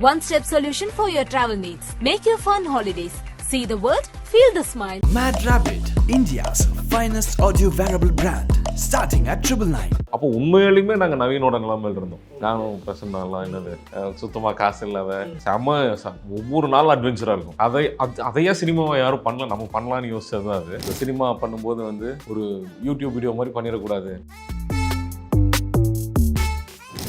One-step solution for your travel needs. Make your fun holidays. See the world, feel the smile. Mad Rabbit, India's finest audio wearable brand, starting at 999. அப்போ உண்மையிலுமே நாங்கள் நவீனோட நிலைமையில் இருந்தோம். நானும் பிரசன்னாலாம் என்னது சுத்தமாக காசு இல்லாத ஒவ்வொரு நாள் அட்வென்ச்சராக இருக்கும். அதையே சினிமாவை யாரும் பண்ணல, நம்ம பண்ணலான்னு யோசிச்சது தான் அது. இந்த சினிமா பண்ணும்போது வந்து ஒரு யூடியூப் வீடியோ மாதிரி பண்ணிடக்கூடாது.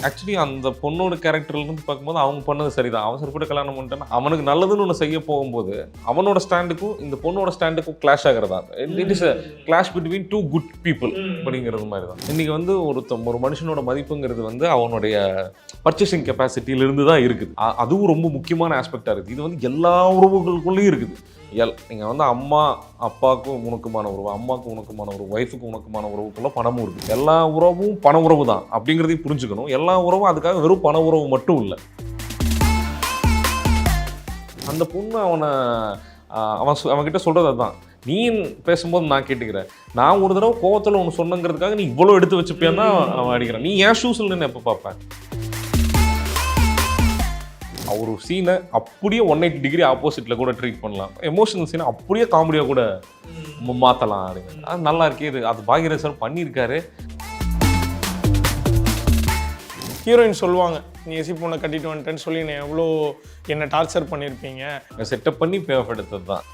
ஆக்சுவலி அந்த பொண்ணோட கேரக்டர்லேருந்து பார்க்கும்போது அவங்க பண்ணது சரிதான். அவசரப்பட்டு கல்யாணம் பண்ணிட்டேன்னா அவனுக்கு நல்லதுன்னு ஒன்று செய்ய போகும்போது அவனோட ஸ்டாண்டுக்கும் இந்த பொண்ணோட ஸ்டாண்டுக்கும் கிளாஷ் ஆகிறதா. It is a clash between two good people அப்படிங்கிறது மாதிரி தான். இன்றைக்கி வந்து ஒரு மனுஷனோட மதிப்புங்கிறது வந்து அவனுடைய பர்ச்சேசிங் கெப்பாசிட்டியிலிருந்து தான் இருக்குது. அதுவும் ரொம்ப முக்கியமான ஆஸ்பெக்டாக இருக்குது. இது வந்து எல்லா உறவுகளுக்குள்ளேயும் இருக்குது. நீங்கள் வந்து அம்மா அப்பாவுக்கும் உனக்குமான உறவு, அம்மாவுக்கும் உனக்குமான உறவு, ஒய்ஃபுக்கு உனக்குமான உறவுக்குள்ள பணமும் இருக்குது. எல்லா உறவும் பண உறவு தான் அப்படிங்கிறதையும் புரிஞ்சுக்கணும். எல்லா உறவும் அதுக்காக வெறும் பண உறவு மட்டும் இல்லை. அந்த பொண்ணு அவன்கிட்ட சொல்கிறது அதுதான். நீ பேசும்போது நான் கேட்டுக்கிறேன், நான் ஒரு தடவை கோவத்தில் ஒன்று சொன்னங்கிறதுக்காக நீ இவ்வளோ எடுத்து வச்சுப்பேன்னா அவன் அடிக்கிறான். நீ ஏன் ஷூஸில் நின்று எப்போ பார்ப்பேன்? ஒரு சீனை அப்படியே 180 டிகிரி ஆப்போசிட்டில் கூட ட்ரீட் பண்ணலாம். எமோஷனல் சீனை அப்படியே காமெடியாக கூட மாற்றலாம் அப்படிங்கிறது. அது நல்லா இருக்கே. இது அது பாக்யராஜ் சார் பண்ணியிருக்காரு. ஹீரோயின் சொல்லுவாங்க, நீ எசி பொண்ணை கட்டிட்டு வந்துட்டேன்னு சொல்லி நான் எவ்வளோ என்னை டார்ச்சர் பண்ணியிருப்பீங்க. செட்டப் பண்ணி பே ஆஃப் எடுத்தது தான்.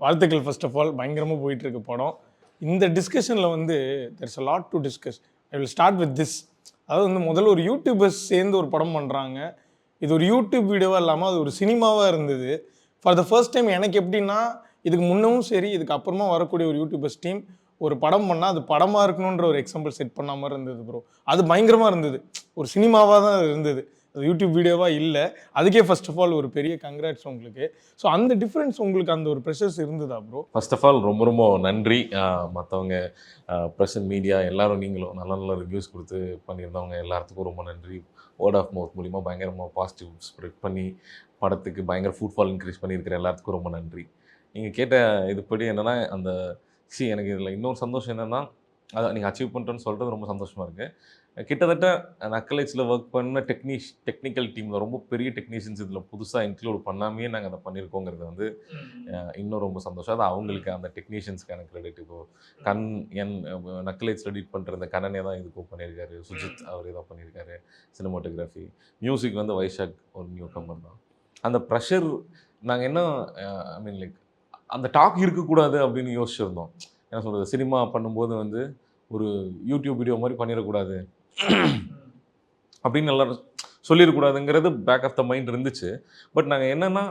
வாழ்த்துக்கள். ஃபர்ஸ்ட் ஆஃப் ஆல் பயங்கரமாக போயிட்டுருக்கு படம். இந்த டிஸ்கஷனில் வந்து there's a lot to discuss. I will start with this. அதாவது வந்து முதல்ல ஒரு யூடியூபர்ஸ் சேர்ந்து ஒரு படம் பண்ணுறாங்க. இது ஒரு யூடியூப் வீடியோவாக இல்லாமல் அது ஒரு சினிமாவாக இருந்தது. ஃபார் த ஃபர்ஸ்ட் டைம் எனக்கு எப்படின்னா, இதுக்கு முன்னவும் சரி இதுக்கு அப்புறமா வரக்கூடிய ஒரு யூடியூபர்ஸ் டீம் ஒரு படம் பண்ணால் அது படமாக இருக்கணுன்ற ஒரு எக்ஸாம்பிள் செட் பண்ண மாதிரி இருந்தது ப்ரோ. அது பயங்கரமாக இருந்தது. ஒரு சினிமாவாக தான் இருந்தது, அது யூடியூப் வீடியோவாக இல்லை. அதுக்கே ஃபர்ஸ்ட் ஆஃப் ஆல் ஒரு பெரிய கங்க்ராட்ஸ் உங்களுக்கு. ஸோ அந்த டிஃப்ரென்ஸ் உங்களுக்கு அந்த ஒரு ப்ரெஷர்ஸ் இருந்ததா ப்ரோ? ஃபர்ஸ்ட் ஆஃப் ஆல் ரொம்ப ரொம்ப நன்றி. மற்றவங்க ப்ரெசன்ட் மீடியா எல்லாரும், நீங்களும் நல்ல நல்ல ரிவ்யூஸ் கொடுத்து பண்ணியிருந்தவங்க எல்லாத்துக்கும் ரொம்ப நன்றி. வேர்ட் ஆஃப் மவுத் மூலிமா பயங்கரமாக பாசிட்டிவ் ஸ்ப்ரெட் பண்ணி படத்துக்கு பயங்கர ஃபுட்ஃபால் இன்க்ரீஸ் பண்ணியிருக்கிற எல்லாத்துக்கும் ரொம்ப நன்றி. நீங்கள் கேட்ட இதுபடி என்னென்னா, அந்த எனக்கு இதில் இன்னொரு சந்தோஷம் என்னென்னா, அதை நீங்கள் அச்சீவ் பண்ணுறேன்னு சொல்கிறது ரொம்ப சந்தோஷமாக இருக்குது. கிட்டத்தட்ட நக்கலைட்ஸில் ஒர்க் பண்ண டெக்னிக்கல் டீமில் ரொம்ப பெரிய டெக்னீஷியன்ஸ் இதில் புதுசாக இன்க்ளூட் பண்ணாமே நாங்கள் அதை பண்ணியிருக்கோங்கிறது வந்து இன்னும் ரொம்ப சந்தோஷம். அது அவங்களுக்கு, அந்த டெக்னீஷியன்ஸ்க்கான கிரெடிட். இப்போது நக்கலைட்ஸில் எடிட் பண்ணுற இந்த கண்ணனே தான் இதுக்கும் பண்ணியிருக்காரு. சுஜித் அவரே தான் பண்ணியிருக்காரு. சினிமாட்டோகிராஃபி, மியூசிக் வந்து வைஷாக் ஒரு நியூ கம்மர் தான். அந்த ப்ரெஷர் நாங்கள் என்ன ஐ மீன் லைக் அந்த டாக் இருக்கக்கூடாது அப்படின்னு யோசிச்சிருந்தோம். என்ன சொல்கிறது, சினிமா பண்ணும்போது வந்து ஒரு யூடியூப் வீடியோ மாதிரி பண்ணிடக்கூடாது அப்படின்னு எல்லாரும் சொல்லிடக்கூடாதுங்கிறது பேக் ஆஃப் த மைண்ட் இருந்துச்சு. பட் நாங்கள் என்னென்னா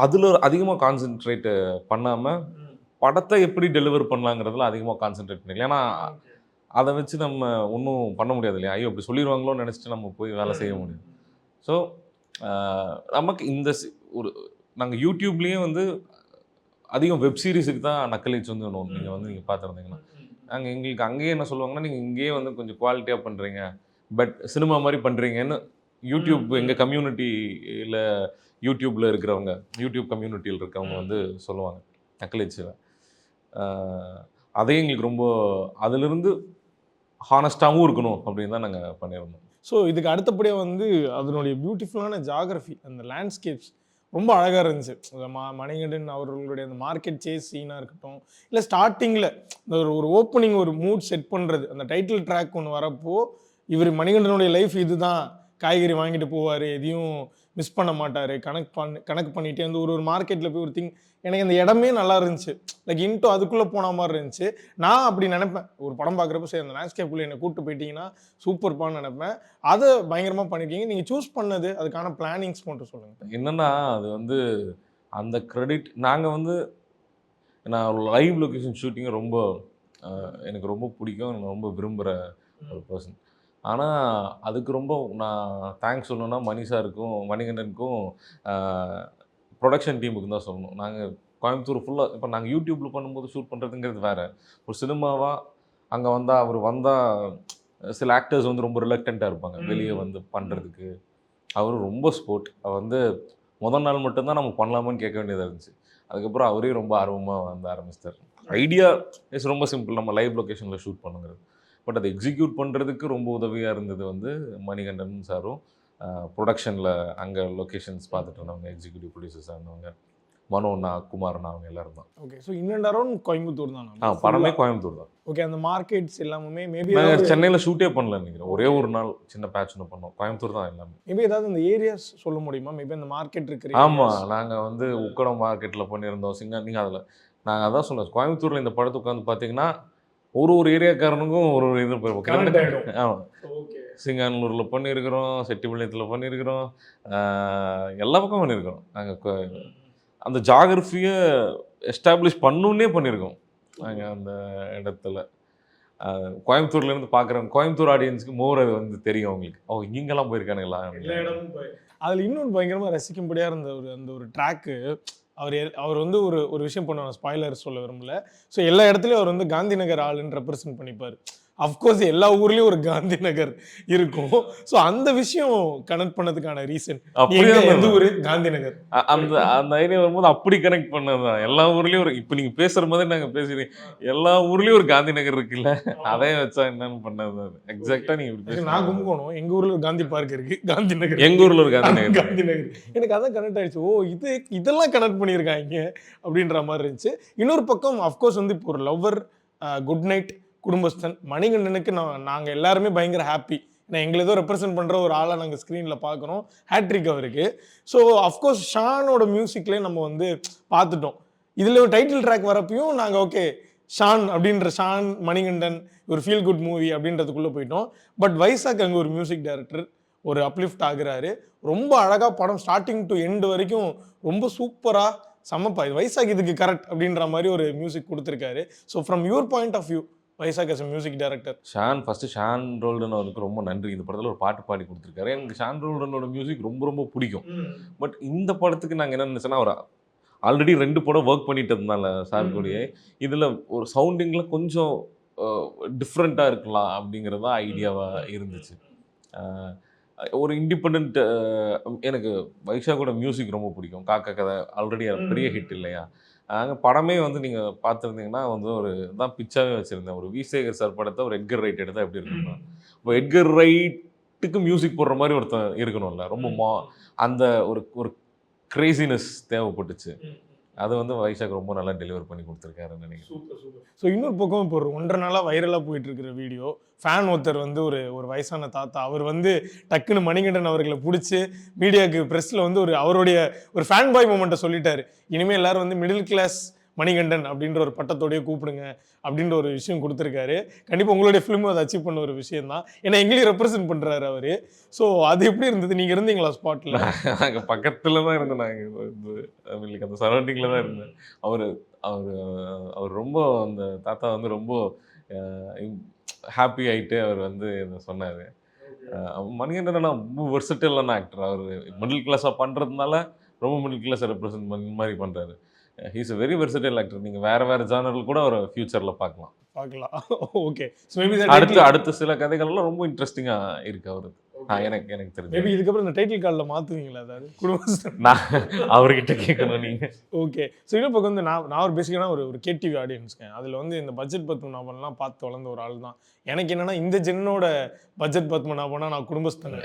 அதில் அதிகமாக கான்சென்ட்ரேட் பண்ணாமல் படத்தை எப்படி டெலிவர் பண்ணலாங்கிறதுல அதிகமாக கான்சென்ட்ரேட் பண்ணிக்கலாம். ஏன்னா அதை வச்சு நம்ம ஒன்றும் பண்ண முடியாது இல்லையா. ஐயோ அப்படி சொல்லிடுவாங்களோன்னு நினச்சிட்டு நம்ம போய் வேலை செய்ய முடியும். ஸோ நமக்கு இந்த ஒரு நாங்கள் யூடியூப்லேயே வந்து அதிகம் வெப் சீரிஸுக்கு தான் நக்கலைட்ஸ் வந்து ஒன்று நீங்கள் பார்த்துருந்தீங்கன்னா, நாங்கள் எங்களுக்கு அங்கேயே என்ன சொல்லுவாங்கன்னா, நீங்கள் இங்கேயே வந்து கொஞ்சம் குவாலிட்டியாக பண்ணுறீங்க, பட் சினிமா மாதிரி பண்ணுறீங்கன்னு யூடியூப் எங்கள் கம்யூனிட்டியில் யூடியூப்பில் இருக்கிறவங்க, யூடியூப் கம்யூனிட்டியில் இருக்கிறவங்க வந்து சொல்லுவாங்க நக்கலைட்ஸில். அதே எங்களுக்கு ரொம்ப அதிலிருந்து ஹானஸ்டாகவும் இருக்கணும் அப்படின்னு தான் நாங்கள் பண்ணியிருந்தோம். ஸோ இதுக்கு அடுத்தபடியாக வந்து அதனுடைய பியூட்டிஃபுல்லான ஜாகிரஃபி, அந்த லேண்ட்ஸ்கேப்ஸ் ரொம்ப அழகாக இருந்துச்சு. மணிகண்டன் அவர்களுடைய அந்த மார்க்கெட் சேஸ் சீனாக இருக்கட்டும், இல்லை ஸ்டார்டிங்கில் இந்த ஒரு ஓப்பனிங் ஒரு மூட் செட் பண்ணுறது, அந்த டைட்டில் ட்ராக் ஒன்று வரப்போ இவர் மணிகண்டனுடைய லைஃப் இதுதான், காய்கறி வாங்கிட்டு போவார், எதையும் மிஸ் பண்ண மாட்டார், கணக்கு பண்ணிகிட்டே வந்து ஒரு மார்க்கெட்டில் போய் ஒரு எனக்கு அந்த இடமே நல்லா இருந்துச்சு. லைக் இன்ட்டு அதுக்குள்ளே போன மாதிரி இருந்துச்சு. நான் அப்படி நினைப்பேன், ஒரு படம் பார்க்குறப்ப சரி அந்த லேண்ட்ஸ்கேப்புக்குள்ளே என்னை கூப்பிட்டு போயிட்டீங்கன்னா சூப்பர்ப்பான்னு நினைப்பேன். அதை பயங்கரமாக பண்ணியிருக்கீங்க. நீங்கள் சூஸ் பண்ணது அதுக்கான பிளானிங்ஸ் மட்டும் சொல்லுங்கள். என்னென்னா அது வந்து அந்த கிரெடிட் நாங்கள் வந்து, நான் லைவ் லொக்கேஷன் ஷூட்டிங்கை ரொம்ப எனக்கு ரொம்ப பிடிக்கும், எனக்கு ரொம்ப விரும்புகிற ஒரு பர்சன். ஆனால் அதுக்கு ரொம்ப நான் தேங்க்ஸ் சொல்லணும்னா மணி சாருக்கும் மணிகண்டனுக்கும் ப்ரொடக்ஷன் டீமுக்கு தான் சொல்லணும். நாங்கள் கோயம்புத்தூர் ஃபுல்லாக இப்போ நாங்கள் யூடியூப்பில் பண்ணும்போது ஷூட் பண்ணுறதுங்கிறது வேறு. ஒரு சினிமாவாக அங்கே வந்தால் அவர் வந்தால் சில ஆக்டர்ஸ் வந்து ரொம்ப ரிலக்டண்ட்டாக இருப்பாங்க வெளியே வந்து பண்ணுறதுக்கு. அவர் ரொம்ப ஸ்போர்ட். அவர் வந்து முதல் நாள் மட்டும்தான் நம்ம பண்ணலாமான்னு கேட்க வேண்டியதாக இருந்துச்சு. அதுக்கப்புறம் அவரே ரொம்ப ஆர்வமாக வந்து ஆரம்பிச்சிட்டார். ஐடியா இஸ் ரொம்ப சிம்பிள், நம்ம லைவ் லொக்கேஷனில் ஷூட் பண்ணுங்கிறது. பட் அதை எக்ஸிக்யூட் பண்ணுறதுக்கு ரொம்ப உதவியாக இருந்தது வந்து மணிகண்டன் சாரும், ப்ரொடக்ஷனில் அங்கே லொக்கேஷன்ஸ் பார்த்துட்டு இருந்தவங்க, எக்ஸிக்யூட்டிவ் ப்ரொடியூசர்ஸாக இருந்தவங்க, மனோண்ணா, குமாரண்ணா, அவங்க எல்லாரும் தான். Okay. So in and around Coimbatore தான். படமே கோயம்புத்தூர் தான். ஓகே. அந்த மார்க்கெட்ஸ் எல்லாமே மேபி நாங்கள் சென்னையில் ஷூட்டே பண்ணல நினைக்கிறேன். ஒரே ஒரு நாள் சின்ன பேட்ச் ஒன்று பண்ணோம். கோயம்புத்தூர் தான் எல்லாமே. மேபி ஏதாவது அந்த ஏரியாஸ் சொல்ல முடியுமா? மேபி அந்த மார்க்கெட் இருக்கிற. ஆமாம், நாங்கள் வந்து உக்கடம் மார்க்கெட்டில் பண்ணியிருந்தோம். நீங்கள் அதில் நாங்கள் அதான் சொன்னோம், கோயம்புத்தூரில் இந்த படத்தை உட்காந்து பார்த்தீங்கன்னா ஒரு ஏரியாக்காரனுக்கும் ஒரு இது போயிருப்போம். ஆமாம், சிங்கானூரில் பண்ணியிருக்கிறோம், செட்டிப்பாளையத்தில் பண்ணியிருக்கிறோம், எல்லா பக்கம் பண்ணியிருக்கிறோம். நாங்கள் அந்த ஜாகிரஃபியை எஸ்டாப்ளிஷ் பண்ணுன்னே பண்ணியிருக்கோம் நாங்கள் அந்த இடத்துல. கோயம்புத்தூர்லேருந்து பார்க்குறேன், கோயம்புத்தூர் ஆடியன்ஸுக்கு மோர் அது வந்து தெரியும் அவங்களுக்கு. இங்கெல்லாம் போயிருக்கானுங்களா. அதில் இன்னொன்று பயங்கரமாக ரசிக்கும்படியாக இருந்த அந்த ஒரு ட்ராக்கு, அவர் வந்து ஒரு விஷயம் பண்ணுவாங்க, ஸ்பாய்லர் சொல்ல விரும்பல. ஸோ எல்லா இடத்துலையும் அவர் வந்து காந்தி நகர் ஆளுன்னு ரெப்ரசென்ட் பண்ணிப்பார். அஃப்கோர்ஸ் எல்லா ஊர்லேயும் ஒரு காந்தி நகர் இருக்கும். ஸோ அந்த விஷயம் கனெக்ட் பண்ணதுக்கான ரீசன் எந்த ஊர் காந்தி நகர், அந்த ஐடியா வரும்போது அப்படி கனெக்ட் பண்ணதுதான். எல்லா ஊர்லேயும் ஒரு, இப்போ நீங்கள் பேசுகிற மாதிரி நாங்கள் பேசுகிறீங்க, எல்லா ஊர்லேயும் ஒரு காந்தி நகர் இருக்குல்ல, அதே வச்சா என்னன்னு பண்ணது. எக்ஸாக்டாக நீங்கள் நான் கும்பகோணம், எங்கள் ஊரில் ஒரு காந்தி பார்க் இருக்குது, காந்தி நகர் எங்கள் ஊரில் ஒரு காந்தி நகர். காந்தி நகர் எனக்கு அதான் கனெக்ட் ஆகிடுச்சு. இதெல்லாம் கனெக்ட் பண்ணியிருக்காங்க அப்படின்ற மாதிரி இருந்துச்சு. இன்னொரு பக்கம் அஃப்கோர்ஸ் வந்து இப்போ ஒரு லவ்வர், குட் நைட், குடும்பஸ்தன், மணிகண்டனுக்கு நாங்கள் எல்லாருமே பயங்கர ஹாப்பி. நான் எங்களை ஏதோ ரெப்ரசென்ட் பண்ணுற ஒரு ஆளாக நாங்கள் ஸ்க்ரீனில் பார்க்குறோம். ஹேட்ரிக் அவருக்கு. ஸோ அஃப்கோர்ஸ் ஷானோட மியூசிக்லேயே நம்ம வந்து பார்த்துட்டோம். இதில் ஒரு டைட்டில் ட்ராக் வரப்பையும் நாங்கள் ஓகே ஷான் அப்படின்ற ஷான் மணிகண்டன் ஒரு ஃபீல் குட் மூவி அப்படின்றதுக்குள்ளே போயிட்டோம். பட் வைசாக் அங்கே ஒரு மியூசிக் டைரக்டர் ஒரு அப்லிஃப்ட் ஆகுறாரு. ரொம்ப அழகாக படம் ஸ்டார்டிங் டு எண்டு வரைக்கும் ரொம்ப சூப்பராக சமப்பா. இது வைசாக் இதுக்கு கரெக்ட் அப்படின்ற மாதிரி ஒரு மியூசிக் கொடுத்துருக்காரு. So from your point of view Vaisakh as a music director. Sean Roldan அவருக்கு ரொம்ப நன்றி. இந்த படத்தில் ஒரு பாட்டு பாடி கொடுத்துருக்காரு. எனக்கு ஷான் ரோல்டனோட மியூசிக் ரொம்ப பிடிக்கும். பட் இந்த படத்துக்கு நாங்கள் என்ன நினச்சோன்னா, அவர் ஆல்ரெடி 2 படம் ஒர்க் பண்ணிட்டு இருந்தால சார் கூடயே, இதில் ஒரு சவுண்டிங்கில் கொஞ்சம் டிஃப்ரெண்ட்டாக இருக்கலாம் அப்படிங்கிறது தான் ஐடியாவாக இருந்துச்சு. ஒரு இண்டிபெண்ட், எனக்கு வைசாக்கோட மியூசிக் ரொம்ப பிடிக்கும். காக்கா கதை ஆல்ரெடி பெரிய ஹிட் இல்லையா. நாங்கள் படமே வந்து நீங்கள் பார்த்துருந்தீங்கன்னா வந்து ஒரு தான் பிச்சாகவே வச்சுருந்தேன். ஒரு விசேகர் சார் படத்தை ஒரு எட்கர் ரைட் எடுத்தால் எப்படி இருக்குன்னா, இப்போ எட்கர் ரைட்டுக்கு மியூசிக் போடுற மாதிரி ஒருத்தன் இருக்கணும்ல. ரொம்ப அந்த ஒரு கிரேசினஸ் தேவைப்பட்டுச்சு. அது வந்து வைசாக் ரொம்ப நல்லா டெலிவர் பண்ணி கொடுத்துருக்காருன்னு நினைக்கிறேன். சூப்பர். ஸோ இன்னொரு பக்கம் இப்போ ஒரு 1.5 நாளாக வைரலாக போயிட்டு இருக்கிற வீடியோ, ஃபேன் ஒருத்தர் வந்து ஒரு வயசான தாத்தா, அவர் வந்து டக்குன்னு மணிகண்டன் அவர்களை பிடிச்சி மீடியாவுக்கு ப்ரெஸ்ஸில் வந்து அவருடைய ஒரு ஃபேன் பாய் மூமெண்ட்டை சொல்லிட்டாரு. இனிமேல் எல்லாரும் வந்து மிடில் கிளாஸ் மணிகண்டன் அப்படின்ற ஒரு பட்டத்தோடய கூப்பிடுங்க அப்படின்ற ஒரு விஷயம் கொடுத்துருக்காரு. கண்டிப்பாக உங்களுடைய ஃபிலிமும் அதை அச்சீவ் பண்ண ஒரு விஷயம் தான். ஏன்னா எங்களையும் ரெப்ரசென்ட் பண்ணுறாரு அவர். ஸோ அது எப்படி இருந்தது? நீங்கள் இருந்தீங்களா ஸ்பாட்டில்? நாங்கள் பக்கத்தில் தான் இருந்தோம். நாங்கள் அந்த சரௌண்டிங்கில் தான் இருந்தேன். அவர் ரொம்ப, அந்த தாத்தா வந்து ரொம்ப ஹாப்பி ஆகிட்டு அவர் வந்து சொன்னார். மணிகண்டன் ரொம்ப வெர்சட்டிலான ஆக்டர். அவர் மிடில் கிளாஸாக பண்ணுறதுனால ரொம்ப மிடில் கிளாஸை ரெப்ரசென்ட் பண்ண மாதிரி பண்ணுறாரு. He's very versatile actor. நீங்கள் வேறு ஜானரில் கூட ஒரு ஃபியூச்சரில் பார்க்கலாம். ஓகே. அடுத்த சில கதைகள்லாம் ரொம்ப இன்ட்ரெஸ்டிங்காக இருக்குது அவருக்கு. எனக்கு தெரியும். மேபி இதுக்கப்புறம் இந்த டைட்டில் கார்டில் மாற்றுவீங்களா? அதாவது குடும்பம் நான் அவர்கிட்ட கேட்கணும் நீங்கள். ஓகே. ஸோ இன்னும் பக்கம் வந்து நான் ஒரு பேசிக்கான ஒரு கேடிவி ஆடியன்ஸ்ங்க. அதில் வந்து இந்த பட்ஜெட் பத்மநாபன்லாம் பார்த்து வளர்ந்த ஒரு ஆள் தான். எனக்கு என்னென்னா, இந்த ஜென்னோட பட்ஜெட் பத்மநாபனா நான் குடும்பஸ்தனை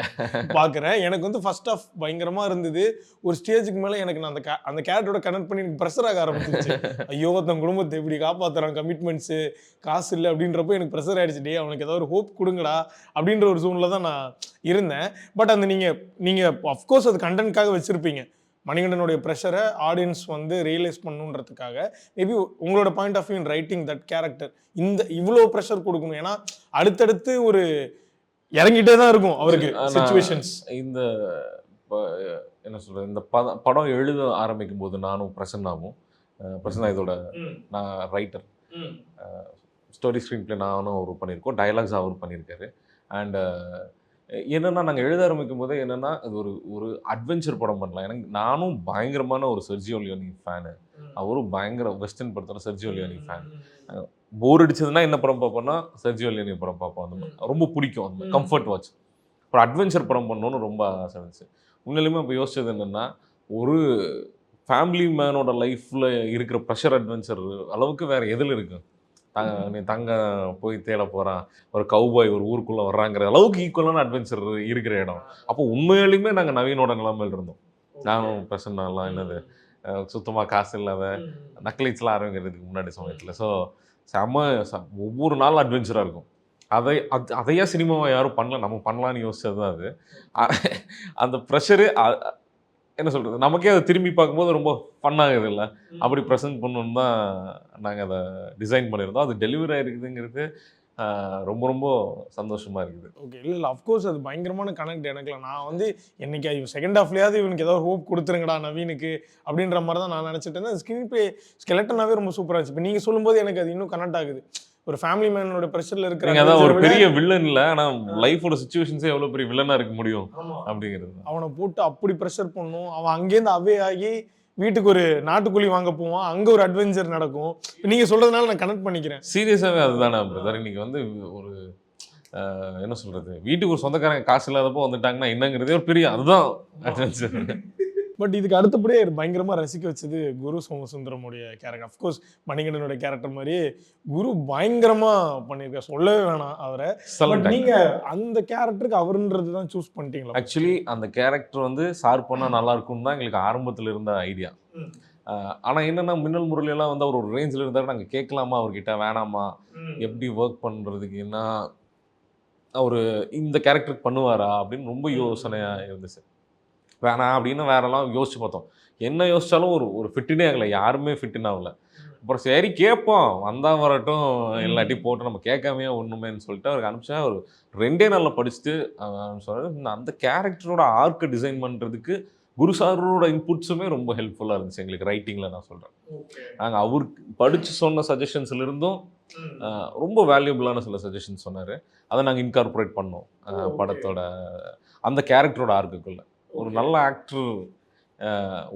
பார்க்குறேன். எனக்கு வந்து ஃபர்ஸ்ட் ஆஃப் பயங்கரமாக இருந்தது. ஒரு ஸ்டேஜுக்கு மேலே எனக்கு நான் அந்த கேரக்டரோட கனெக்ட் பண்ணி எனக்கு ப்ரெஷர் ஆக ஆரம்பிச்சிருச்சு. ஐயோ தன் குடும்பத்தை எப்படி காப்பாற்றுறான், கமிட்மெண்ட்ஸு, காசு இல்லை அப்படின்றப்போ எனக்கு ப்ரெஷர் ஆகிடுச்சு. டே அவனுக்கு ஏதாவது ஒரு ஹோப் கொடுங்கடா அப்படின்ற ஒரு ஜோனில் தான் நான் இருந்தேன். பட் அந்த நீங்கள் அஃப்கோர்ஸ் அது கண்டென்ட்காக வச்சுருப்பீங்க. மணிகண்டனுடைய ப்ரெஷரை ஆடியன்ஸ் வந்து ரியலைஸ் பண்ணுன்றதுக்காக மேபி உங்களோட point of view in writing that character இவ்வளோ ப்ரெஷர் கொடுக்கணும். ஏன்னா அடுத்தடுத்து ஒரு இறங்கிட்டே தான் இருக்கும் அவருக்கு சிச்சுவேஷன்ஸ். இந்த என்ன சொல்கிறது, இந்த படம் எழுத ஆரம்பிக்கும் போது நானும் பிரசன்னா இதோட நான் ரைட்டர், ஸ்டோரி ஸ்க்ரீன் பிளே நானும் அவர் பண்ணியிருக்கோம், டயலாக்ஸ் அவர் பண்ணியிருக்காரு. அண்ட் என்னென்னா, நாங்கள் எழுத ஆரம்பிக்கும் போதே என்னென்னா, அது ஒரு அட்வென்ச்சர் படம் பண்ணலாம். எனக்கு நானும் பயங்கரமான ஒரு செர்ஜியோ லியோனி ஃபேனு, அவரும் பயங்கர வெஸ்டர்ன் படத்தோட செர்ஜியோ லியோனி ஃபேன். போர் அடிச்சதுன்னா என்ன படம் பார்ப்போம்னா செர்ஜியோ லியோனி படம் பார்ப்போம். அந்த ரொம்ப பிடிக்கும், அந்த கம்ஃபர்ட் வாட்ச். ஒரு அட்வென்ச்சர் படம் பண்ணணும்னு ரொம்ப ஆசை இருந்துச்சு. உண்மையிலுமே இப்போ யோசிச்சது என்னென்னா, ஒரு ஃபேமிலி மேனோட லைஃப்பில் இருக்கிற ப்ரெஷர் அட்வென்ச்சர் அளவுக்கு வேறு எதில் இருக்கு? நீ தங்க போய் தேட போகிறான், ஒரு கவுபாய் ஒரு ஊருக்குள்ளே வர்றாங்கிற அளவுக்கு ஈக்குவலான அட்வென்ச்சர் இருக்கிற இடம். அப்போ உண்மையிலுமே நாங்கள் நவீனோட நிலைமையில் இருந்தோம். நானும் பிரசன்னாலாம் என்னது சுத்தமாக காசு இல்லாத நக்லீஸ்லாம் ஆரம்பிக்கிறதுக்கு முன்னாடி சமயத்தில். ஸோ ஒவ்வொரு நாளும் அட்வென்ச்சராக இருக்கும். அதையா சினிமாவை யாரும் பண்ணல, நம்ம பண்ணலான்னு யோசிச்சது தான் அது. அந்த ப்ரெஷரு என்ன சொல்கிறது, நமக்கே அதை திரும்பி பார்க்கும்போது ரொம்ப ஃபன்னாகுது இல்லை? அப்படி ப்ரெசென்ட் பண்ணணுன்னு தான் நாங்கள் அதை டிசைன் பண்ணியிருந்தோம். அது டெலிவரி ஆகிருக்குதுங்கிறது ரொம்ப ரொம்ப சந்தோஷமாக இருக்குது. ஓகே. இல்லை அஃப்கோர்ஸ் அது பயங்கரமான கனெக்ட் எனக்குலாம். நான் வந்து என்னைக்கு செகண்ட் ஹாஃப்லேயாவது இவனுக்கு ஏதாவது ஹோப் கொடுத்துருங்கடா நவீனுக்கு அப்படின்ற மாதிரி தான் நான் நினச்சிட்டு இருந்தேன். ஸ்க்ரீன் ப்ளே ஸ்கெலட்டனாகவே ரொம்ப சூப்பராக இருந்துச்சு. இப்போ நீங்கள் சொல்லும்போது எனக்கு அது இன்னும் கனெக்ட் ஆகுது. ஒரு ஃபேமிலி மேனோட ப்ரெஷரில் இருக்கிற அதான் ஒரு பெரிய வில்லன் இல்லை, ஆனால் லைஃபோட சுச்சுவேஷன்ஸே எவ்வளோ பெரிய வில்லனாக இருக்க முடியும் அப்படிங்கிறது. அவனை போட்டு அப்படி ப்ரெஷர் பண்ணும். அவன் அங்கேருந்து அவே ஆகி வீட்டுக்கு ஒரு நாட்டுக்கோழி வாங்க போவான், அங்கே ஒரு அட்வென்ச்சர் நடக்கும். நீங்கள் சொல்கிறதுனால நான் கனெக்ட் பண்ணிக்கிறேன். சீரியஸாகவே அதுதானே பிரதர். இன்னைக்கு வந்து ஒரு என்ன சொல்கிறது, வீட்டுக்கு ஒரு சொந்தக்காரங்க காசு இல்லாதப்போ வந்துட்டாங்கன்னா என்னங்கிறதே ஒரு பெரிய அதுதான் அட்வென்ச்சர். பட் இதுக்கு அடுத்தபடியே பயங்கரமாக ரசிக்க வச்சது குரு சோமசுந்தரமுடைய கேரக்டர். அஃப்கோர்ஸ் மணிகண்டனோட கேரக்டர் மாதிரியே குரு பயங்கரமாக பண்ணியிருக்காரு, சொல்லவே வேணாம் அவரை. நீங்கள் அந்த கேரக்டருக்கு அவருன்றது தான் சூஸ் பண்ணிட்டீங்களா? ஆக்சுவலி அந்த கேரக்டர் வந்து சார் பண்ணால் நல்லா இருக்கும்னு தான் எங்களுக்கு ஆரம்பத்தில் இருந்த ஐடியா. ஆனால் என்னென்னா மின்னல் முரளியெல்லாம் வந்து அவர் ஒரு ரேஞ்சில் இருந்தார். நாங்கள் கேட்கலாமா அவர்கிட்ட, வேணாமா, எப்படி ஒர்க் பண்ணுறதுக்கு, என்ன அவர் இந்த கேரக்டருக்கு பண்ணுவாரா அப்படின்னு ரொம்ப யோசனையாக இருந்துச்சு. வேணாம் அப்படின்னு வேறெல்லாம் யோசிச்சு பார்த்தோம். என்ன யோசிச்சாலும் ஒரு ஃபிட்டினே ஆகலை, யாருமே ஃபிட்டின் ஆகலை. அப்புறம் சரி கேட்போம், வந்தால் வரட்டும், எல்லாட்டி போட்டு நம்ம கேட்காமையே ஒன்றுமேன்னு சொல்லிட்டு அவருக்கு அனுப்பிச்சா. ஒரு 2 நாளில் படிச்சுட்டு சொல்ல அந்த கேரக்டரோட ஆர்க்கை டிசைன் பண்ணுறதுக்கு குரு சாரோட இன்புட்ஸுமே ரொம்ப ஹெல்ப்ஃபுல்லாக இருந்துச்சு எங்களுக்கு ரைட்டிங்கில். நான் சொல்கிறேன், நாங்கள் அவருக்கு படித்து சொன்ன சஜஷன்ஸ்லேருந்தும் ரொம்ப வேல்யூபிளான சில சஜஷன்ஸ் சொன்னார். அதை நாங்கள் இன்கார்பரேட் பண்ணோம் படத்தோட அந்த கேரக்டரோட ஆர்க்குக்குள்ளே. ஒரு நல்ல ஆக்டர்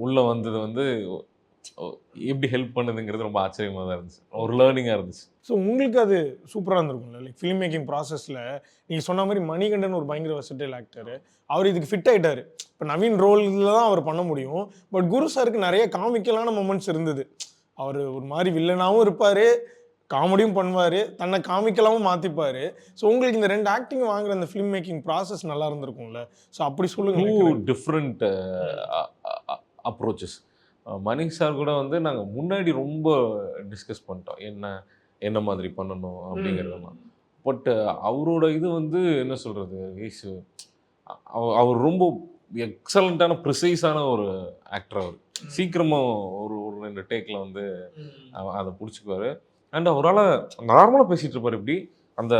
உள்ளே வந்தது வந்து எப்படி ஹெல்ப் பண்ணுதுங்கிறது ரொம்ப ஆச்சரியமாக தான் இருந்துச்சு, ஒரு லேர்னிங்காக இருந்துச்சு. ஸோ உங்களுக்கு அது சூப்பராக இருந்திருக்கும்ல, லைக் ஃபிலிம் மேக்கிங் ப்ராசஸில் நீங்கள் சொன்ன மாதிரி மணிகண்டன் ஒரு பயங்கர வெர்சடைல் ஆக்டர், அவர் இதுக்கு ஃபிட் ஆகிட்டார். இப்போ நவீன் ரோலில் தான் அவர் பண்ண முடியும். பட் குரு சாருக்கு நிறைய காமிக்கலான மொமெண்ட்ஸ் இருந்தது. அவர் ஒரு மாதிரி வில்லனாகவும் இருப்பார், காமெடியும் பண்ணுவார், தன்னை காமிக்கலாமும் மாற்றிப்பார். ஸோ உங்களுக்கு இந்த 2 ஆக்டிங் வாங்குற அந்த ஃபிலிம் மேக்கிங் ப்ராசஸ் நல்லா இருந்திருக்கும்ல. ஸோ அப்படி சொல்லுங்கள். 2 டிஃப்ரெண்ட் அப்ரோச்சஸ். மணி சார் கூட வந்து நாங்கள் முன்னாடி ரொம்ப டிஸ்கஸ் பண்ணிட்டோம், என்ன மாதிரி பண்ணணும் அப்படிங்கிறதெல்லாம். பட் அவரோட இது வந்து என்ன சொல்கிறது, அவர் ரொம்ப எக்ஸலண்ட்டான ப்ரிசைஸான ஒரு ஆக்டர். அவர் சீக்கிரமாக ஒரு 2 டேக்கில் வந்து அதை பிடிச்சிக்குவார். அண்ட் அவரால் நார்மலாக பேசிகிட்டு இருப்பார். இப்படி அந்த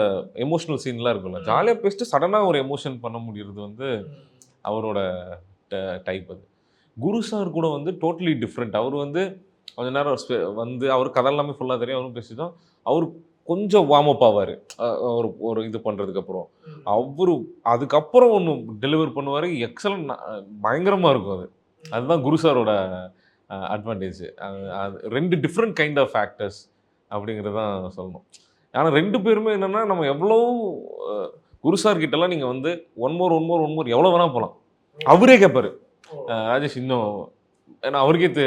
எமோஷ்னல் சீன்லாம் இருக்குல்ல, ஜாலியாக பேசிட்டு சடனாக ஒரு எமோஷன் பண்ண முடியுறது வந்து அவரோட டைப். அது குரு சார் கூட வந்து டோட்டலி டிஃப்ரெண்ட். அவர் வந்து கொஞ்ச நேரம் வந்து அவர் கதை எல்லாமே ஃபுல்லாக தெரியும், அவரும் பேசிட்டோம். அவர் கொஞ்சம் வார்ம் அப் ஆவார் ஒரு இது பண்ணுறதுக்கப்புறம். அவரு அதுக்கப்புறம் ஒன்று டெலிவர் பண்ணுவார், எக்ஸலண்ட், பயங்கரமாக இருக்கும். அதுதான் குரு சாரோட அட்வான்டேஜ். அது 2 டிஃப்ரெண்ட் கைண்ட் ஆஃப் ஆக்டர்ஸ் அப்படிங்கிறது தான் சொல்லணும். ஆனால் 2 பேருமே என்னென்னா, நம்ம எவ்வளோ குரு சார் கிட்டலாம் நீங்கள் வந்து ஒன் மோர் எவ்வளோ வேணால் போகலாம், அவரே கேட்பார், ராஜேஷ் இன்னும், ஏன்னா அவருக்கே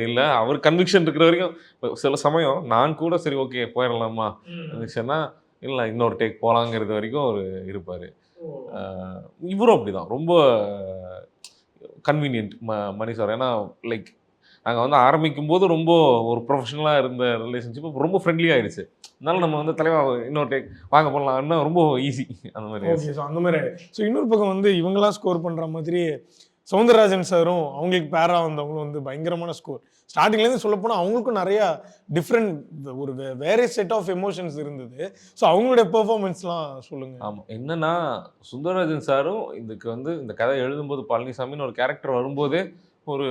இல்லை, அவர் கன்விக்ஷன் இருக்கிற வரைக்கும். சில சமயம் நான் கூட சரி ஓகே போயிடலாமா கன்விக்ஷன்னா, இல்லை இன்னொரு டேக் போகலாங்கிறது வரைக்கும் அவர் இருப்பார். இவரும் அப்படி தான், ரொம்ப கன்வீனியன்ட் மணி சார். ஏன்னா லைக் நாங்கள் வந்து ஆரம்பிக்கும் போது ரொம்ப ஒரு ப்ரொஃபஷனலாக இருந்த ரிலேஷன்ஷிப் ரொம்ப ஃப்ரெண்ட்லி ஆகிடுச்சு. அதனால நம்ம வந்து தலைவா இன்னொரு டேக் வாங்க போடலாம்னா ரொம்ப ஈஸி அந்த மாதிரி. ஓகே. ஸோ அந்த மாதிரி. ஸோ இன்னொரு பக்கம் வந்து இவங்களாம் ஸ்கோர் பண்ணுற மாதிரி சௌந்தரராஜன் சாரும் அவங்களுக்கு பேராக வந்தவங்களும் வந்து பயங்கரமான ஸ்கோர். ஸ்டார்டிங்லேருந்து சொல்லப்போனால் அவங்களுக்கும் நிறையா டிஃப்ரெண்ட் ஒரு வேற செட் ஆஃப் எமோஷன்ஸ் இருந்தது. ஸோ அவங்களுடைய பெர்ஃபார்மன்ஸ்லாம் சொல்லுங்கள். ஆமாம், என்னென்னா சுந்தரராஜன் சாரும் இதுக்கு வந்து இந்த கதை எழுதும்போது பழனிசாமின்னு ஒரு கேரக்டர் வரும்போதே ஒரு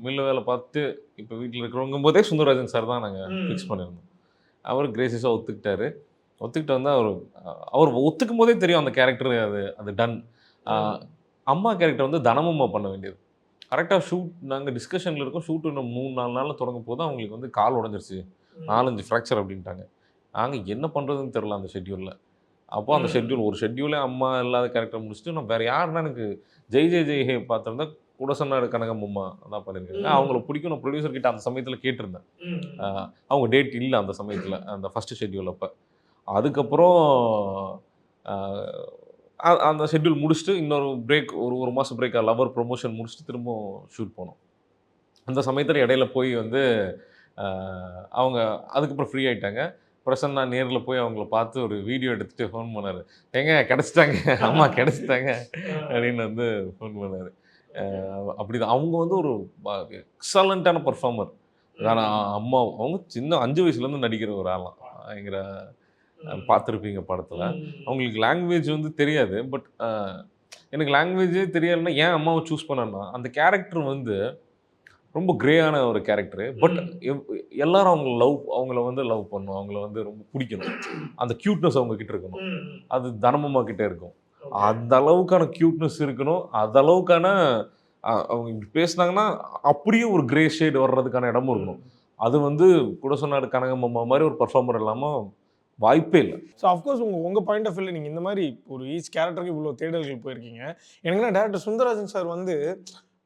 மில்லு வேலை பார்த்து இப்போ வீட்டில் இருக்கிறவங்க போதே சுந்தரராஜன் சார் தான் நாங்கள் ஃபிக்ஸ் பண்ணியிருந்தோம். அவர் கிரேசியஸாக ஒத்துக்கிட்டு வந்து அவர் ஒத்துக்கும் போதே தெரியும் அந்த கேரக்டர் அது டன். அம்மா கேரக்டர் வந்து தனமம்மா பண்ண வேண்டியது. கரெக்டாக ஷூட் நாங்கள் டிஸ்கஷனில் இருக்கோம், ஷூட் இன்னும் 3-4 நாளில் தொடங்கும் போது அவங்களுக்கு வந்து கால் உடஞ்சிருச்சு, 4-5 ஃப்ராக்சர் அப்படின்ட்டாங்க. நாங்கள் என்ன பண்ணுறதுன்னு தெரில அந்த ஷெட்யூலில். அப்போ அந்த ஷெட்யூலே அம்மா இல்லாத கேரக்டர் முடிச்சுட்டு நான் வேறு யாருன்னா எனக்கு ஜெய் ஹே பார்த்துருந்தா குடசன்னாடு கனகம்மா தான் பண்ணியிருக்காங்க. அவங்கள பிடிக்கும். நான் ப்ரொடியூசர் கிட்ட அந்த சமயத்தில் கேட்டிருந்தேன். அவங்க டேட் இல்லை அந்த சமயத்தில், அந்த ஃபஸ்ட்டு ஷெட்யூல் அப்போ. அதுக்கப்புறம் அந்த ஷெட்யூல் முடிச்சுட்டு இன்னொரு பிரேக், ஒரு மாதம் பிரேக், லவர் ப்ரொமோஷன் முடிச்சுட்டு திரும்ப ஷூட் போனோம். அந்த சமயத்தில் இடையில போய் வந்து அவங்க அதுக்கப்புறம் ஃப்ரீ ஆகிட்டாங்க. பிரசன்னா நேரில் போய் அவங்கள பார்த்து ஒரு வீடியோ எடுத்துகிட்டு ஃபோன் பண்ணார். ஏங்க கிடச்சிட்டாங்க, அம்மா கிடச்சிட்டாங்க அப்படின்னு வந்து ஃபோன் பண்ணார். அப்படி தான் அவங்க வந்து ஒரு எக்ஸலண்ட்டான பர்ஃபார்மர். ஆனால் அம்மா அவங்க சின்ன 5 வயசுலேருந்து நடிக்கிற ஒரு ஆளாம். பயங்கர பார்த்துருப்பீங்க படத்தில். அவங்களுக்கு லாங்குவேஜ் வந்து தெரியாது. பட் எனக்கு லாங்குவேஜே தெரியாதுன்னா ஏன் அம்மாவை சூஸ் பண்ணேன்னா, அந்த கேரக்டர் வந்து ரொம்ப கிரேயான ஒரு கேரக்டரு. பட் எல்லாரும் அவங்கள வந்து லவ் பண்ணணும், அவங்கள வந்து ரொம்ப பிடிக்கணும். அந்த க்யூட்னஸ் அவங்க கிட்ட இருக்கணும். அது தனமம்மா கிட்ட இருக்கும். அந்த அளவுக்கான க்யூட்னஸ் இருக்கணும். அந்த அளவுக்கான அவங்க இப்படி பேசுனாங்கன்னா அப்படியே ஒரு கிரே ஷேட் வர்றதுக்கான இடமும் இருக்கணும். அது வந்து குடசன்னாடு கனகம்மா மாதிரி ஒரு பர்ஃபார்மர் இல்லாமல் வாய்ப்பே இல்லை. ஸோ அஃப்கோர்ஸ் உங்கள் பாயிண்ட் ஆஃப் வியூவில் நீங்கள் இந்த மாதிரி ஒரு ஈச் கேரக்டருக்கு இவ்வளோ தேடல்கள் போயிருக்கீங்க. எனக்குன்னா டேரக்டர் சுந்தரராஜன் சார் வந்து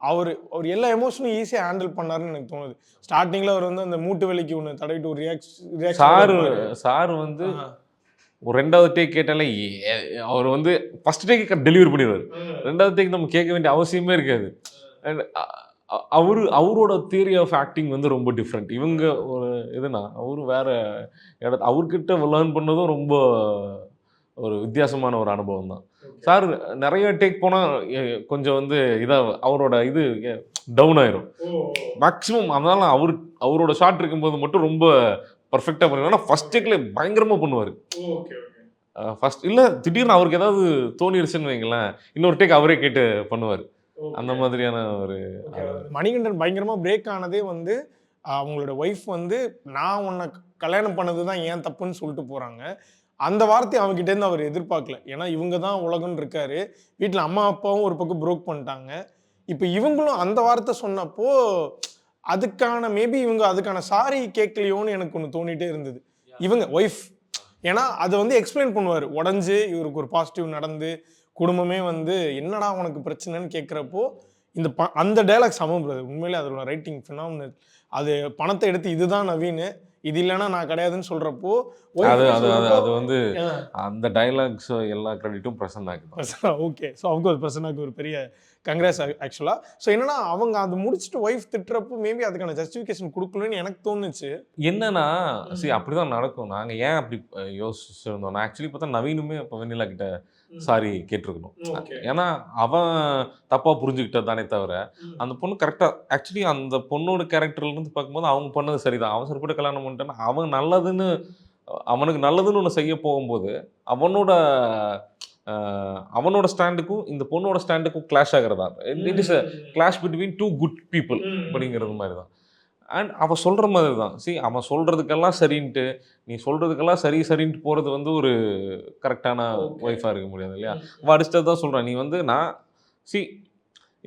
அவர் எல்லா எமோஷனும் ஈஸியாக ஹேண்டில் பண்ணாருன்னு எனக்கு தோணுது. ஸ்டார்டிங்கில் அவர் வந்து அந்த மூட்டு வலிக்கு ஒன்று தடவிட்டு ஒரு ரியாக்ஷன் சார் வந்து ஒரு 2வது டேக் கேட்டாலே அவர் வந்து ஃபர்ஸ்ட் டேக் டெலிவரி பண்ணிடுவார். 2வது டேக் நம்ம கேட்க வேண்டிய அவசியமே இருக்காது. அண்ட் அவரோட தியரி ஆஃப் ஆக்டிங் வந்து ரொம்ப டிஃப்ரெண்ட். இவங்க ஒரு இதுனா அவரு வேற இடத்து அவர்கிட்ட லேர்ன் பண்ணதும் ரொம்ப ஒரு வித்தியாசமான ஒரு அனுபவம் தான். சார் நிறைய டேக் போனால் கொஞ்சம் வந்து இதாக அவரோட இது டவுன் ஆயிரும் மேக்ஸிமம். அதனால அவரோட ஷாட் இருக்கும்போது மட்டும் ரொம்ப பர்ஃபெக்டாக பண்ணுவார். ஆனால் ஃபர்ஸ்ட் டேக்ல பயங்கரமாக பண்ணுவார். ஃபர்ஸ்ட் இல்லை திடீர்னு அவருக்கு ஏதாவது தோணிருச்சுன்னு வைங்களேன், இன்னொரு டேக் அவரே கேட்டு பண்ணுவார். அந்த மாதிரியான ஒரு மணிகண்டன் பயங்கரமாக பிரேக் ஆனதே வந்து அவங்களோட ஒய்ஃப் வந்து நான் உன்னை கல்யாணம் பண்ணது தான் ஏன் தப்புன்னு சொல்லிட்டு போகிறாங்க. அந்த வார்த்தையை அவங்ககிட்டேருந்து அவர் எதிர்பார்க்கல. ஏன்னா இவங்க தான் உலகம்னு இருக்காரு. வீட்டில் அம்மா அப்பாவும் ஒரு பக்கம் ப்ரோக் பண்ணிட்டாங்க. இப்போ இவங்களும் அந்த வார்த்தை சொன்னப்போ அதுக்கான மேபி இவங்க அதுக்கான சாரி கேட்கலையோன்னு எனக்கு ஒன்று தோணிகிட்டே இருந்தது. இவங்க ஒய்ஃப் ஏன்னா அதை வந்து எக்ஸ்பிளைன் பண்ணுவார். உடஞ்சி இவருக்கு ஒரு பாசிட்டிவ் நடந்து குடும்பமே வந்து என்னடா உனக்கு பிரச்சனைன்னு கேட்குறப்போ இந்த அந்த டைலாக் சமம் பிரதர். உண்மையிலே அதோட ரைட்டிங் ஃபினாமினல். அது பணத்தை எடுத்து இதுதான் நவீன், இது இல்லைன்னா நான் கிடையாதுன்னு சொல்கிறப்போ அது வந்து அந்த டைலாக்ஸ் எல்லா கிரெடிட்டும் பிரசன்னா. ஓகே. ஸோ அஃப்கோர்ஸ் பிரசன்னாக்கு ஒரு பெரிய கங்க்ராஸ் ஆக்சுவலாக. ஸோ என்னன்னா அவங்க அது முடிச்சுட்டு ஒய்ஃப் திட்டுறப்போ மேபி அதுக்கான ஜஸ்டிஃபிகேஷன் கொடுக்கலன்னு எனக்கு தோணுச்சு. என்னன்னா சரி அப்படிதான் நடக்கும். நாங்கள் ஏன் அப்படி யோசிச்சிருந்தோம், நான் ஆக்சுவலி பார்த்தா நவீனுமே இப்போ வெண்ணிலா கிட்ட சாரி கேட்டிருக்கணும். ஏன்னா அவன் தப்பாக புரிஞ்சுக்கிட்டது தானே தவிர அந்த பொண்ணு கரெக்டாக ஆக்சுவலி அந்த பொண்ணோட கேரக்டர்லேருந்து பார்க்கும்போது அவங்க பண்ணது சரிதான். அவன் சரிப்பட்ட கல்யாணம் பண்ணிட்டான்னா அவன் நல்லதுன்னு அவனுக்கு நல்லதுன்னு ஒன்று செய்ய போகும்போது அவனோட ஸ்டாண்டுக்கும் இந்த பொண்ணோட ஸ்டாண்டுக்கும் கிளாஷ் ஆகிறதா. It is a clash between 2 good people அப்படிங்கிறது மாதிரி தான். அண்ட் அவன் சொல்கிற மாதிரி தான். அவன் சொல்கிறதுக்கெல்லாம் சரின்ட்டு நீ சொல்கிறதுக்கெல்லாம் சரின்ட்டு போகிறது வந்து ஒரு கரெக்டான ஒய்ஃபாக இருக்க முடியாது இல்லையா. அவன் அடிச்சது தான் சொல்கிறான். நீ வந்து நான்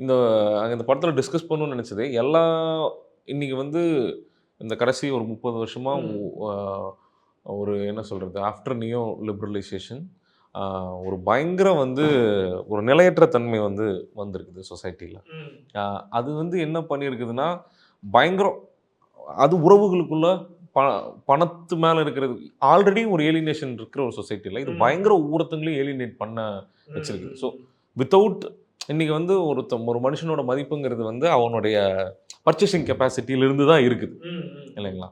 இந்த படத்தில் டிஸ்கஸ் பண்ணணும்னு நினச்சது இன்றைக்கி வந்து இந்த கடைசி ஒரு 30 வருஷமாக ஒரு என்ன சொல்கிறது ஆஃப்டர் நியோ லிபரலைசேஷன் ஒரு பயங்கர வந்து ஒரு நிலையற்ற தன்மை வந்து வந்திருக்குது சொசைட்டியில். அது வந்து என்ன பண்ணியிருக்குதுன்னா பயங்கரம். அது உறவுகளுக்குள்ள பணத்து மேலே இருக்கிறது ஆல்ரெடி ஒரு ஏலினேஷன் இருக்கிற ஒரு சொசைட்டியில் இது பயங்கர ஒவ்வொருத்தங்களையும் ஏலினேட் பண்ண வச்சிருக்குது. ஸோ வித்தவுட் இன்றைக்கி வந்து ஒரு மனுஷனோட மதிப்புங்கிறது வந்து அவனுடைய பர்ச்சேசிங் கெப்பாசிட்டியிலிருந்து தான் இருக்குது இல்லைங்களா.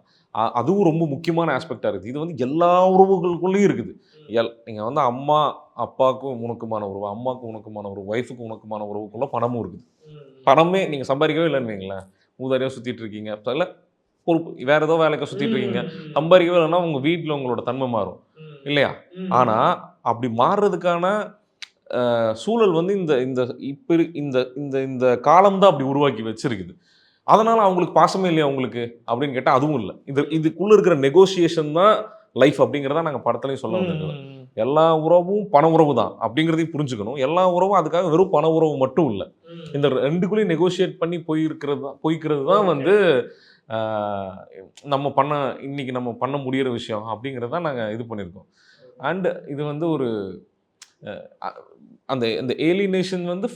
அதுவும் ரொம்ப முக்கியமான ஆஸ்பெக்டாக இருக்குது. இது வந்து எல்லா உறவுகளுக்குள்ளேயும் இருக்குது. நீங்கள் வந்து அம்மா அப்பாவுக்கும் உனக்குமான உறவு, அம்மாவுக்கும் உனக்குமான உறவு, ஒய்ஃபுக்கும் உனக்குமான உறவுக்குள்ள பணமும் இருக்குது. பணமே நீங்கள் சம்பாதிக்கவே இல்லைன்னு வைங்களேன், ஊதாரியாக சுற்றிட்டு இருக்கீங்க, இல்லை பொறுப்பு வேறு ஏதோ வேலைக்கு சுற்றிட்டு இருக்கீங்க, சம்பாதிக்கவே இல்லைன்னா உங்கள் வீட்டில் உங்களோட தன்மை மாறும் இல்லையா. ஆனால் அப்படி மாறுறதுக்கான சூழல் வந்து இந்த காலம்தான் அப்படி உருவாக்கி வச்சிருக்குது. அதனால் அவங்களுக்கு பாசமே இல்லையா உங்களுக்கு அப்படின்னு கேட்டால் அதுவும் இல்லை. இதுக்குள்ளே இருக்கிற நெகோசியேஷன் தான் லைஃப் அப்படிங்கிறத நாங்கள் படத்துலையும் சொல்ல வந்திருக்கோம். எல்லா உறவும் பண உறவு தான் அப்படிங்கிறதையும் புரிஞ்சுக்கணும். எல்லா உறவும் அதுக்காக வெறும் பண உறவு மட்டும் இல்லை. இந்த ரெண்டுக்குள்ளேயும் நெகோசியேட் பண்ணி போய்க்கிறது தான் வந்து இன்னைக்கு நம்ம பண்ண முடியிற விஷயம் அப்படிங்கிறத நாங்கள் இது பண்ணியிருக்கோம். அண்ட் இது வந்து அந்த இந்த ஏலினேஷன் வந்து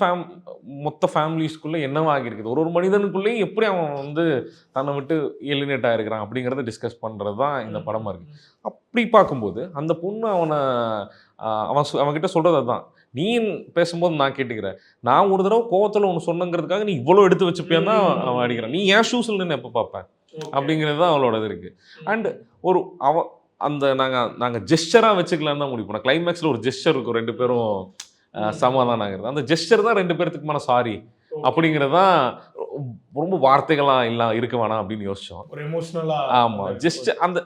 மொத்த ஃபேமிலிஸ்குள்ளே என்னவாக இருக்குது, ஒரு மனிதனுக்குள்ளேயும் எப்படி அவன் வந்து தன்னை விட்டு ஏலினேட் ஆகிருக்கிறான் அப்படிங்கிறத டிஸ்கஸ் பண்ணுறது தான் இந்த படமாக இருக்குது. அப்படி பார்க்கும்போது அந்த பொண்ணு அவன்கிட்ட சொல்கிறது அதுதான், நீ பேசும்போது நான் கேட்டுக்கிறேன், நான் ஒரு தடவை கோவத்தில் ஒன்று சொன்னங்கிறதுக்காக நீ இவ்வளோ எடுத்து வச்சுப்பேன் தான் அவன் அடிக்கிறான், நீ ஏன் ஷூஸில் நின்று எப்போ பார்ப்பேன் அப்படிங்கிறது தான் அவளோட இது இருக்குது. அண்ட் ஒரு அந்த நாங்கள் ஜெஸ்டராக வச்சுக்கலான்னு தான் முடிவு பண்ணோம். கிளைமேக்ஸில் ஒரு ஜெஸ்டர் இருக்கும், ரெண்டு பேரும் சமாதானம் ஆகிறது. அந்த ஜெஸ்டர் தான் ரெண்டு பேர்த்துக்கு மேலே சாரி அப்படிங்கிறது தான், ரொம்ப வார்த்தைகளாக இருக்க வேணாம் அப்படின்னு யோசிச்சோம். ஒரு எமோஷனலாக. ஆமாம், ஜெஸ்டர் அந்த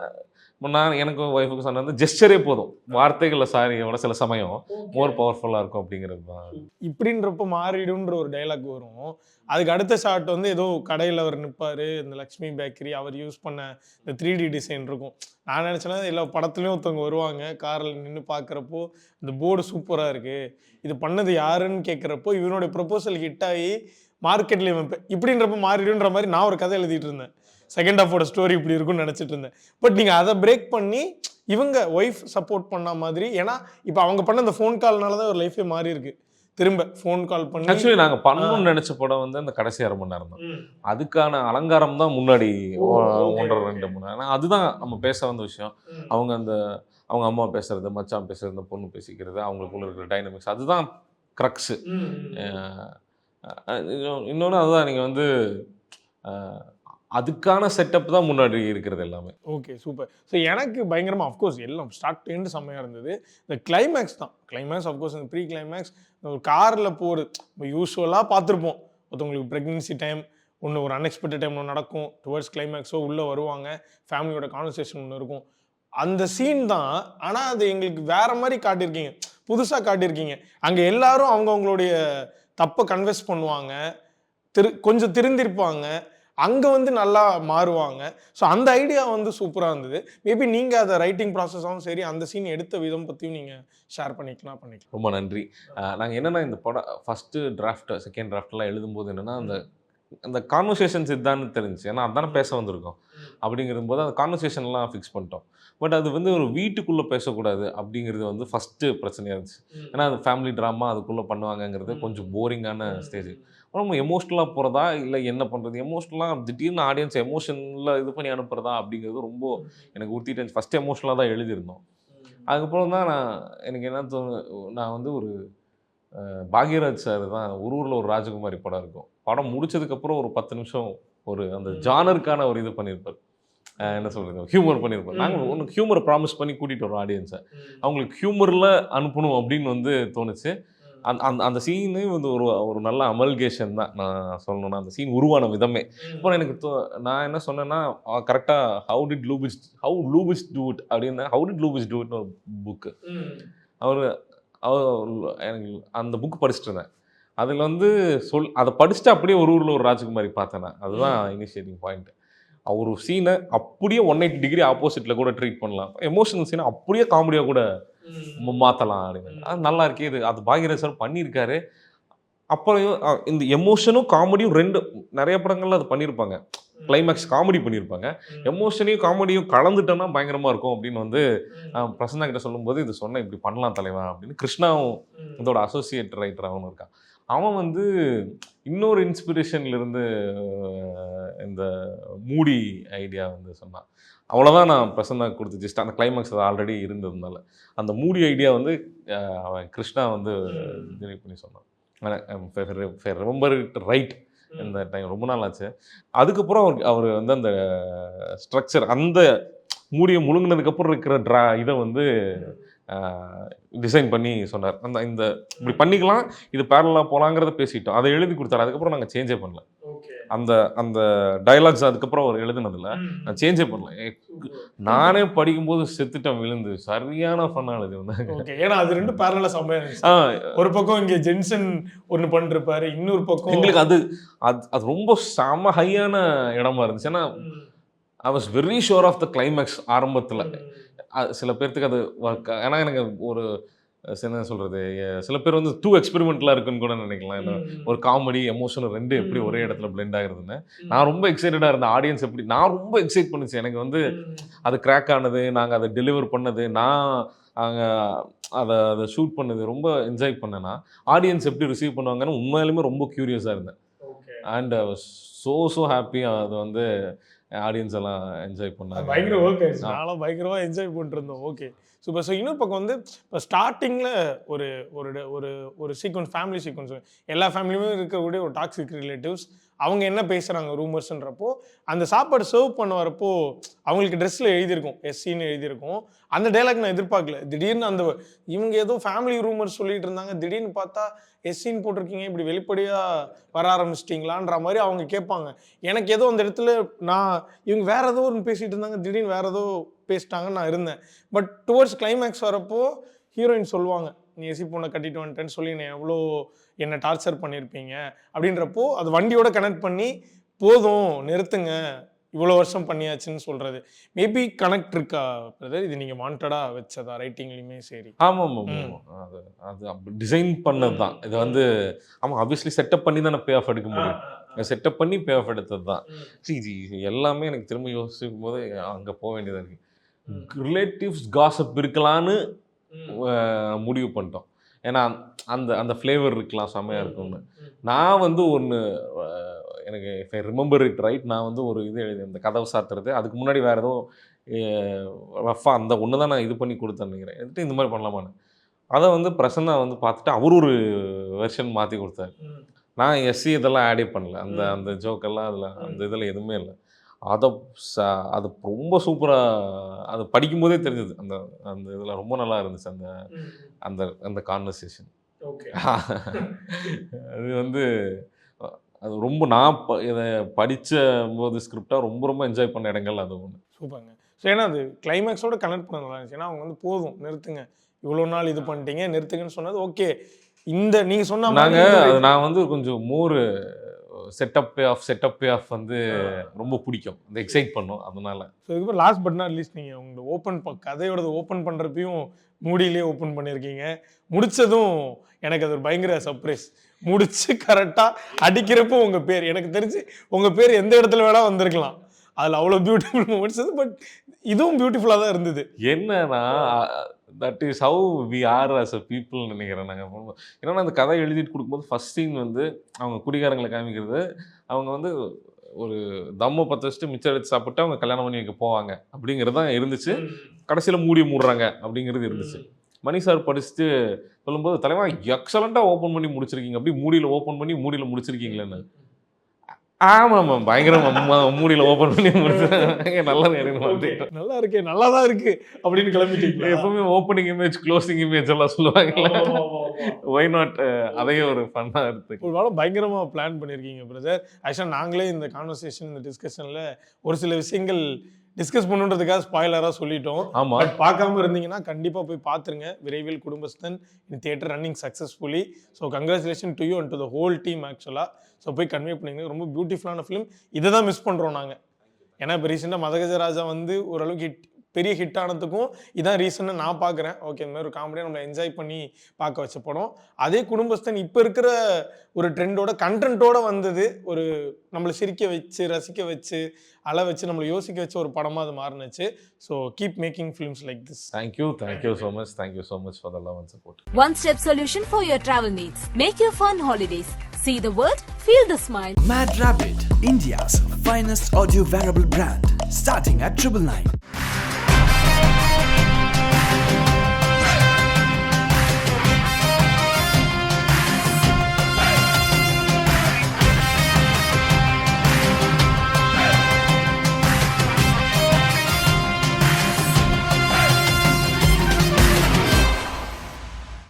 எனக்கு ஒய்ஃபுக்கு சொன்னது ஜெஸ்டரே போதும், வார்த்தைகளில் சாரியோட சில சமயம் மோர் பவர்ஃபுல்லாக இருக்கும் அப்படிங்கிறது தான். இப்படின்றப்ப மாறிடுன்ற ஒரு டைலாக் வரும். அதுக்கு அடுத்த ஷாட் வந்து ஏதோ கடையில் அவர் நிற்பார், இந்த லக்ஷ்மி பேக்கரி, அவர் யூஸ் பண்ண இந்த 3D டிசைன் இருக்கும். நான் நினச்சேன்னா எல்லா படத்துலையும் ஒருத்தவங்க வருவாங்க, காரில் நின்று பார்க்குறப்போ இந்த போர்டு சூப்பராக இருக்குது, இது பண்ணது யாருன்னு கேட்குறப்போ இவனுடைய ப்ரொபோசல் ஹிட் ஆகி மார்க்கெட்லேயே இப்படின்றப்ப மாறிடுன்ற மாதிரி நான் ஒரு கதை எழுதிட்டு இருந்தேன். செகண்ட் ஹாஃபோட ஸ்டோரி இப்படி இருக்குன்னு நினச்சிட்டு இருந்தேன். பட் நீங்கள் அதை பிரேக் பண்ணி இவங்க ஒய்ஃப் சப்போர்ட் பண்ண மாதிரி, ஏன்னா இப்போ அவங்க பண்ண அந்த ஃபோன் கால்னால தான் ஒரு லைஃபே மாறி இருக்கு. திரும்ப ஃபோன் கால் பண்ணி ஆக்சுவலி நாங்கள் பண்ணணும்னு நினச்ச படம் வந்து அந்த கடைசி 1/2 மணி நேரம் தான். அதுக்கான அலங்காரம் தான் முன்னாடி 1.5-2 மணி நேரம். அதுதான் நம்ம பேச வந்த விஷயம். அவங்க அம்மா பேசுறது, மச்சான் பேசுறது, பொண்ணு பேசிக்கிறது, அவங்களுக்குள்ள இருக்கிற டைனமிக்ஸ், அதுதான் க்ரக்ஸு. இன்னொன்று அதுதான், நீங்கள் வந்து அதுக்கான செட்டப் தான் முன்னாடி இருக்கிறது எல்லாமே. Okay, super. ஸோ எனக்கு பயங்கரமாக அஃப்கோர்ஸ் எல்லாம் ஸ்டார்ட் டு எண்டு செம்மையாக இருந்தது. இந்த கிளைமேக்ஸ் தான், கிளைமேக்ஸ் அஃப்கோர்ஸ் இந்த ப்ரீ கிளைமேக்ஸ் ஒரு காரில் போகிறது நம்ம யூஸ்வலாக பார்த்துருப்போம். ஒருத்தவங்களுக்கு ப்ரெக்னென்சி டைம் ஒன்று, ஒரு அன்எக்ஸ்பெக்டட் டைம் ஒன்று நடக்கும், டுவர்ட்ஸ் கிளைமேக்ஸோ உள்ளே வருவாங்க, ஃபேமிலியோட கான்வர்சேஷன் ஒன்று இருக்கும், அந்த சீன் தான். ஆனால் அது எங்களுக்கு வேற மாதிரி காட்டியிருக்கீங்க, புதுசாக காட்டியிருக்கீங்க. அங்கே எல்லாரும் அவங்களுடைய தப்பை கன்வெஸ் பண்ணுவாங்க, கொஞ்சம் திருந்திருப்பாங்க, அங்கே வந்து நல்லா மாறுவாங்க. ஸோ அந்த ஐடியா வந்து சூப்பராக இருந்தது. மேபி நீங்கள் அதை ரைட்டிங் ப்ராசஸாகவும் சரி, அந்த சீன் எடுத்த விதம் பற்றியும் நீங்கள் ஷேர் பண்ணிக்கலாம். ரொம்ப நன்றி. நாங்கள் என்னென்னா இந்த படம் ஃபஸ்ட்டு டிராஃப்ட், செகண்ட் டிராஃப்ட்லாம் எழுதும்போது என்னென்னா அந்த கான்வர்சேஷன்ஸ் இதுதான்னு தெரிஞ்சு, ஏன்னா அதானே பேச வந்திருக்கோம். அப்படிங்கிறபோது அந்த கான்வர்சேஷன்லாம் ஃபிக்ஸ் பண்ணிட்டோம். பட் அது வந்து ஒரு வீட்டுக்குள்ளே பேசக்கூடாது அப்படிங்கிறது வந்து ஃபஸ்ட்டு பிரச்சனையாக இருந்துச்சு. ஏன்னா அது ஃபேமிலி ட்ராமா அதுக்குள்ளே பண்ணுவாங்கங்கிறது கொஞ்சம் போரிங்கான ஸ்டேஜ். ரொம்ப எமோஷ்னலாக போகிறதா இல்லை என்ன பண்ணுறது, எமோஷ்னலாக திடீர்னு ஆடியன்ஸ் எமோஷனில் இது பண்ணி அனுப்புகிறதா அப்படிங்கிறது ரொம்ப எனக்கு ஊற்றிட்டு ஃபஸ்ட்டு எமோஷ்னலாக தான் எழுதியிருந்தோம். அதுக்கப்புறம் தான் எனக்கு என்ன நான் வந்து ஒரு பாக்யராஜ் சார் தான் ஒரு ஊரில் ஒரு ராஜகுமாரி படம் இருக்கும், படம் முடிச்சதுக்கப்புறம் ஒரு 10 நிமிஷம் ஒரு அந்த ஜானருக்கான ஒரு இது பண்ணியிருப்பார், என்ன சொல்கிறது, ஹியூமர் பண்ணியிருப்பார். நாங்கள் ஒன்று ஹியூமரை ப்ராமிஸ் பண்ணி கூட்டிகிட்டு வரோம் ஆடியன்ஸை, அவங்களுக்கு ஹியூமரில் அனுப்பணும் அப்படின்னு வந்து தோணுச்சு. அந்த சீனு வந்து ஒரு நல்ல அமல்கேஷன் தான் நான் சொல்லணும்னா, அந்த சீன் உருவான விதமே. இப்போ எனக்கு நான் என்ன சொன்னேன்னா, கரெக்டாக ஹவு டிட் லூபிச் டூ இட் அப்படின்னு, ஹவு டிட் லூபிச் டூ இட்னு ஒரு புக்கு, அவர் எனக்கு அந்த புக் படிச்சுட்டு இருந்தேன். அதில் வந்து அதை படிச்சுட்டு அப்படியே ஒரு ஊரில் ஒரு ராஜகுமாரி பார்த்தேன். அதுதான் இனிஷியேட்டிங் பாயிண்ட். ஒரு சீனை அப்படியே 180 டிகிரி ஆப்போசிட்டில் கூட ட்ரீட் பண்ணலாம், எமோஷனல் சீனை அப்படியே காமெடியாக கூட மாற்றலாம் அப்படின்னு. அது நல்லா இருக்கே, இது அது பாக்யராஜ் சார் பண்ணியிருக்காரு. அப்புறம் இந்த எமோஷனும் காமெடியும் நிறைய படங்கள்ல அது பண்ணியிருப்பாங்க. கிளைமேக்ஸ் காமெடி பண்ணியிருப்பாங்க, எமோஷனையும் காமெடியும் கலந்துட்டோன்னா பயங்கரமாக இருக்கும் அப்படின்னு வந்து பிரசன்னா கிட்ட சொல்லும்போது இது சொன்னேன், இப்படி பண்ணலாம் தலைவா அப்படின்னு. கிருஷ்ணாவும் இதோட அசோசியேட் ரைட்டர் அவனும் இருக்கான். அவன் வந்து இன்னொரு இன்ஸ்பிரேஷன்லேருந்து இந்த மூடி ஐடியா வந்து சொன்னான். அவ்வளோதான் நான் பிரசன்னா கொடுத்து ஜஸ்ட் அந்த கிளைமேக்ஸ் அது ஆல்ரெடி இருந்ததுனால அந்த மூடி ஐடியா வந்து அவன் கிருஷ்ணா வந்து டெலிவரி பண்ணி சொன்னான். ரொம்ப ரைட், இந்த டைம் ரொம்ப நாள் ஆச்சு. அதுக்கப்புறம் அவர் வந்து அந்த ஸ்ட்ரக்சர், அந்த மூடியை முழுங்கினதுக்கப்புறம் இருக்கிற இதை வந்து டிசைன் பண்ணி சொன்னார். இந்த இப்படி பண்ணிக்கலாம், இது பேரலாக போகலாங்கிறத பேசிட்டோம், அதை எழுதி கொடுத்தாரு. அதுக்கப்புறம் நாங்கள் சேஞ்சே பண்ணல, அந்த டயலாக்ஸ் அதுக்கப்புறம் அவர் எழுதுனதில் நான் சேஞ்சே பண்ணல. நானே படிக்கும்போது செத்துட்டேன் விழுந்து, சரியான ஃபன்னானது வந்து. ஏன்னா அது ரெண்டு பேரலா சமையல், ஒரு பக்கம் இங்கே ஜென்சன் ஒன்று பண்ணிருப்பாரு, இன்னொரு பக்கம் எங்களுக்கு அது ரொம்ப செம ஹையான இடமா இருந்துச்சு. ஏன்னா I was very sure of the climax ஆரம்பத்தில். சில பேர்த்துக்கு அது ஏன்னா எனக்கு ஒரு என்ன சொல்கிறது, சில பேர் வந்து டூ எக்ஸ்பெரிமெண்டலாக இருக்குன்னு கூட நினைக்கலாம். ஏன்னா ஒரு காமெடி எமோஷனல் ரெண்டு எப்படி ஒரே இடத்துல பிளெண்ட் ஆகுறதுன்னு நான் ரொம்ப எக்ஸைட்டடாக இருந்தேன். ஆடியன்ஸ் எப்படி நான் ரொம்ப எக்ஸைட் பண்ணுச்சு. எனக்கு வந்து அது கிராக் ஆனது, நாங்கள் அதை டெலிவர் பண்ணது, நான் அங்கே அதை ஷூட் பண்ணது ரொம்ப என்ஜாய் பண்ணேன்னா ஆடியன்ஸ் எப்படி ரிசீவ் பண்ணுவாங்கன்னு உண்மையிலுமே ரொம்ப க்யூரியஸாக இருந்தேன். And so happy. அது வந்து ஆடியன்ஸ் எல்லாம் என்ஜாய் பண்ணாங்க. பயங்கர ஒர்க் ஆயிடுச்சு. நானும் பயங்கரமாக என்ஜாய் பண்ணிருந்தோம். Okay super. ஸோ இன்னொரு பக்கம் வந்து இப்போ ஸ்டார்டிங்கில் ஒரு ஒரு ஒரு சீக்வன்ஸ், ஃபேமிலி சீக்வன்ஸ், எல்லா ஃபேமிலியுமே இருக்கக்கூடிய ஒரு டாக்ஸிக் ரிலேட்டிவ்ஸ் அவங்க என்ன பேசுகிறாங்க ரூமர்ஸ்ன்றப்போ அந்த சாப்பாடு சர்வ் பண்ண வரப்போ அவங்களுக்கு ட்ரெஸ்ஸில் எழுதியிருக்கும் எஸ்சின்னு எழுதியிருக்கும். அந்த டைலாக் நான் எதிர்பார்க்கல. திடீர்னு அந்த இவங்க ஏதோ ஃபேமிலி ரூமர்ஸ் சொல்லிட்டு இருந்தாங்க, திடீர்னு பார்த்தா எஸ்சின்னு போட்டிருக்கீங்க, இப்படி வெளிப்படையாக வர ஆரம்பிச்சிட்டிங்களான்ற மாதிரி அவங்க கேட்பாங்க. எனக்கு ஏதோ அந்த இடத்துல இவங்க வேற ஏதோ ஒன்று பேசிகிட்டு இருந்தாங்க, திடீர்னு வேற ஏதோ பேசிட்டாங்கன்னு நான் இருந்தேன். பட் டுவர்ட்ஸ் கிளைமேக்ஸ் வரப்போ ஹீரோயின் சொல்லுவாங்க, நீ எஸ்சி பொண்ணை கட்டிட்டு வந்துட்டேன்னு சொல்லி என்னை டார்ச்சர் பண்ணியிருப்பீங்க அப்படின்றப்போ அது வண்டியோட கனெக்ட் பண்ணி போதும் நிறுத்துங்க இவ்வளோ வருஷம் பண்ணியாச்சுன்னு சொல்கிறது மேபி கனெக்ட் இருக்கா பிரதர்? இது நீங்கள் வாண்டடாக வச்சதா ரைட்டிங்லையுமே? சரி. ஆமாம் அது டிசைன் பண்ணது தான். இது வந்து ஆமாம் ஆப்வியஸ்லி செட்டப் பண்ணி தான் நான் பே ஆஃப் எடுக்க முடியும். செட்டப் பண்ணி பே ஆஃப் எடுத்தது தான். இது எல்லாமே எனக்கு திரும்ப யோசிக்கும் போது அங்கே போக வேண்டியதாக இருக்குது. ரிலேட்டிவ்ஸ் காசப் இருக்கலான்னு முடிவு பண்ணிட்டோம். ஏன்னா அந்த ஃப்ளேவர் இருக்கலாம், செம்மையாக இருக்கும்னு. நான் வந்து ஒன்று எனக்கு if I remember it right, நான் வந்து ஒரு இது எழுதி இந்த கதவை சாத்துறது, அதுக்கு முன்னாடி வேறு ஏதோ ரஃபா அந்த ஒன்று தான் நான் இது பண்ணி கொடுத்தேன்னு நினைக்கிறேன். எடுத்து இந்த மாதிரி பண்ணலாமான்னு அதை வந்து பிரசன்னா வந்து பார்த்துட்டு அவர் ஒரு வெர்ஷன் மாற்றி கொடுத்தாரு. நான் எஸ்சி இதெல்லாம் ஆடே பண்ணல. அந்த ஜோக்கெல்லாம் அதில் அந்த இதில் எதுவுமே இல்லை. அது ரொம்ப சூப்பராக அது படிக்கும்போதே தெரிஞ்சது. அந்த இதில் ரொம்ப நல்லா இருந்துச்சு அந்த கான்வர்சேஷன். அது வந்து அது ரொம்ப நான் இதை படித்த போது ஸ்கிரிப்டாக ரொம்ப என்ஜாய் பண்ண இடங்கள் அது ஒன்று. சூப்பருங்க. ஸோ ஏன்னா அது கிளைமேக்ஸோட கனெக்ட் பண்ண நல்லா இருந்துச்சு. ஏன்னா அவங்க வந்து போதும் நிறுத்துங்க, இவ்வளோ நாள் இது பண்ணிட்டீங்க நிறுத்துங்கன்னு சொன்னது ஓகே. நீங்கள் சொன்ன நான் வந்து கொஞ்சம் மோர் செட்டப் பே ஆஃப் வந்து ரொம்ப பிடிக்கும், அந்த எக்ஸைட் பண்ணும். அதனால ஸோ இதுக்கு லாஸ்ட் பட் நாட் லீஸ்ட் நீங்கள் உங்களோட கதையோட ஓப்பன் பண்ணுறப்பையும் மூடியிலே ஓப்பன் பண்ணியிருக்கீங்க. முடித்ததும் எனக்கு அது ஒரு பயங்கர சர்ப்ரைஸ். முடிச்சு கரெக்டாக அடிக்கிறப்போ உங்கள் பேர் எனக்கு தெரிஞ்சு உங்கள் பேர் எந்த இடத்துல வேணால் வந்திருக்கலாம். அதில் அவ்வளோ பியூட்டிஃபுல் மூமெண்ட்ஸ். பட் இதுவும் பியூட்டிஃபுல்லாக தான் இருந்தது. என்னன்னா that is how we are as a பீப்புள்னு நினைக்கிறேன் நாங்கள். ஏன்னா அந்த கதை எழுதிட்டு கொடுக்கும்போது ஃபர்ஸ்ட் சீன் வந்து அவங்க குடிகாரங்களை காமிக்கிறது, அவங்க வந்து ஒரு தம்மை பற்ற வச்சுட்டு மிச்சம் எடுத்து சாப்பிட்டு அவங்க கல்யாணம் பண்ணி வைக்க போவாங்க அப்படிங்கிறது தான் இருந்துச்சு. கடைசியில் மூடுறாங்க அப்படிங்கிறது இருந்துச்சு. மணி சார் படிச்சுட்டு சொல்லும்போது தலைவா எக்ஸலண்ட்டாக ஓப்பன் பண்ணி முடிச்சிருக்கீங்க, அப்படி மூடியில் ஓப்பன் பண்ணி மூடியில் முடிச்சிருக்கீங்களேன்னு. ஆமாம் பயங்கரமா மூடியில் ஓப்பன் பண்ணி முடிச்சிருக்காங்க. நல்லா இருக்கே, நல்லா தான் இருக்கு அப்படின்னு கிளம்பிட்டீங்க. எப்பவுமே ஓப்பனிங் இமேஜ் க்ளோசிங் இமேஜ் எல்லாம் சொல்லுவாங்கல்ல, ஒய் நாட் அதையே ஒரு ஃபன்னாக எடுத்து ஒரு வேலை பயங்கரமாக பிளான் பண்ணியிருக்கீங்க பிரதர். ஆக்சுவலாக நாங்களே இந்த கான்வர்சேஷன் இந்த டிஸ்கஷனில் ஒரு சில விஷயங்கள் டிஸ்கஸ் பண்ணுன்றதுக்காக ஸ்பாய்லராக சொல்லிட்டோம். ஆமாம், பார்க்காம இருந்தீங்கன்னா கண்டிப்பாக போய் பார்த்துருங்க. விரைவில் Kudumbasthan in theatre running successfully. So congratulation to you and to the whole team. ஆக்சுவலாக ஸோ போய் கன்வே பண்ணிங்க. ரொம்ப பியூட்டிஃபுல்லான ஃபிலிம். இதை தான் மிஸ் பண்ணுறோம் நாங்கள். ஏன்னா இப்போ ரீசெண்டாக மதகஜராஜா வந்து ஓரளவுக்கு பெரிய ஹிட் ஆனதுக்கும் இதான் ரீசன்னு நான் பார்க்குறேன். ஓகே, இந்த மாதிரி ஒரு காமெடியாக நம்மளை என்ஜாய் பண்ணி பார்க்க வச்ச படம். அதே குடும்பஸ்தன் இப்போ இருக்கிற ஒரு ட்ரெண்டோட கண்டென்ட்டோடு வந்தது. ஒரு நம்மளை சிரிக்க வச்சு ரசிக்க வச்சு அழ வச்சு நம்மளை யோசிக்க வச்ச ஒரு படமாக அது மாறினுச்சு. So keep making films like this. Thank you so much. Thank you so much for the love and support. One step solution for your travel needs. Make your fun holidays. See the world, feel the smile. Mad Rabbit, India's finest audio wearable brand, starting at 999.